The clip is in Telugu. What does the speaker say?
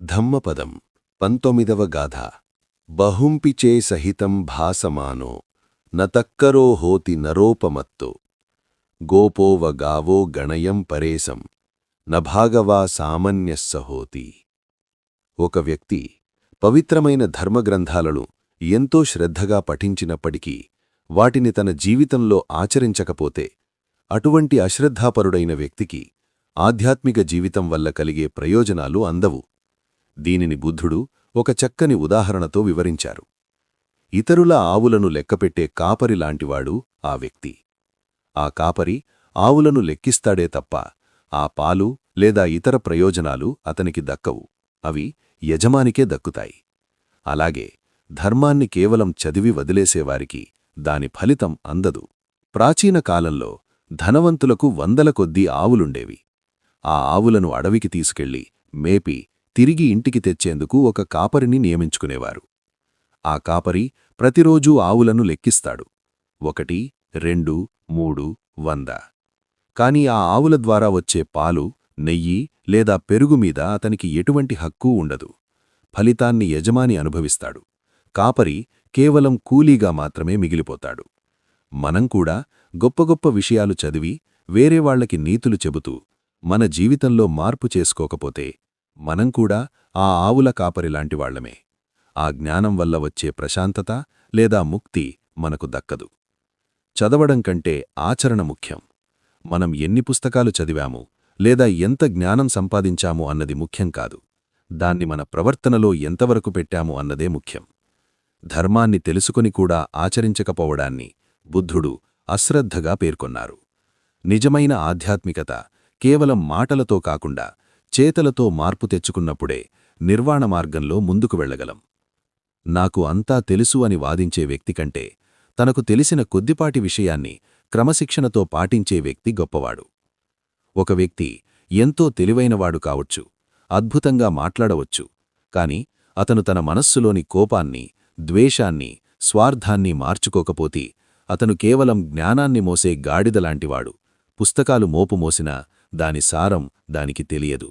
ధమ్మపదం 19వ గాథ. బహుంపిచే సహితం భాసమానో నతక్కరో హోతి నరోపమత్తో గోపోవ గావో గణయం పరేశం నభాగవా సామాన్యస్స హోతి. ఒక వ్యక్తి పవిత్రమైన ధర్మగ్రంథాలను ఎంతో శ్రద్ధగా పఠించినప్పటికీ వాటిని తన జీవితంలో ఆచరించకపోతే అటువంటి అశ్రద్ధాపరుడైన వ్యక్తికి ఆధ్యాత్మిక జీవితం వల్ల కలిగే ప్రయోజనాలు అందవు. దీనిని బుద్ధుడు ఒక చక్కని ఉదాహరణతో వివరించారు. ఇతరుల ఆవులను లెక్కపెట్టే కాపరిలాంటివాడు ఆ వ్యక్తి. ఆ కాపరి ఆవులను లెక్కిస్తాడే తప్ప ఆ పాలు లేదా ఇతర ప్రయోజనాలు అతనికి దక్కవు. అవి యజమానికే దక్కుతాయి. అలాగే ధర్మాన్ని కేవలం చదివి వదిలేసేవారికి దాని ఫలితం అందదు. ప్రాచీన కాలంలో ధనవంతులకు వందల కొద్దీ ఆవులుండేవి. ఆ ఆవులను అడవికి తీసుకెళ్లి మేపి తిరిగి ఇంటికి తెచ్చేందుకు ఒక కాపరిని నియమించుకునేవారు. ఆ కాపరి ప్రతిరోజూ ఆవులను లెక్కిస్తాడు. 1, 2, 3, 100. కాని ఆ ఆవుల ద్వారా వచ్చే పాలు, నెయ్యి లేదా పెరుగు మీద అతనికి ఎటువంటి హక్కూ ఉండదు. ఫలితాన్ని యజమాని అనుభవిస్తాడు. కాపరి కేవలం కూలీగా మాత్రమే మిగిలిపోతాడు. మనం కూడా గొప్ప గొప్ప విషయాలు చదివి వేరేవాళ్లకి నీతులు చెబుతూ మన జీవితంలో మార్పు చేసుకోకపోతే మనం కూడా ఆ ఆవుల కాపరిలాంటివాళ్లమే. ఆ జ్ఞానం వల్ల వచ్చే ప్రశాంతత లేదా ముక్తి మనకు దక్కదు. చదవడం కంటే ఆచరణ ముఖ్యం. మనం ఎన్ని పుస్తకాలు చదివాము లేదా ఎంత జ్ఞానం సంపాదించాము అన్నది ముఖ్యం కాదు. దాన్ని మన ప్రవర్తనలో ఎంతవరకు పెట్టాము అన్నదే ముఖ్యం. ధర్మాన్ని తెలుసుకొని కూడా ఆచరించకపోవడాన్ని బుద్ధుడు అశ్రద్ధగా పేర్కొన్నారు. నిజమైన ఆధ్యాత్మికత కేవలం మాటలతో కాకుండా చేతలతో మార్పు తెచ్చుకున్నప్పుడే నిర్వాణ మార్గంలో ముందుకు వెళ్లగలం. నాకు అంతా తెలుసు అని వాదించే వ్యక్తి కంటే తనకు తెలిసిన కొద్దిపాటి విషయాన్ని క్రమశిక్షణతో పాటించే వ్యక్తి గొప్పవాడు. ఒక వ్యక్తి ఎంతో తెలివైనవాడు కావచ్చు, అద్భుతంగా మాట్లాడవచ్చు, కాని అతను తన మనస్సులోని కోపాన్ని, ద్వేషాన్ని, స్వార్థాన్ని మార్చుకోకపోతే అతను కేవలం జ్ఞానాన్ని మోసే గాడిదలాంటివాడు. పుస్తకాలు మోపు మోసినా దాని సారం దానికి తెలియదు.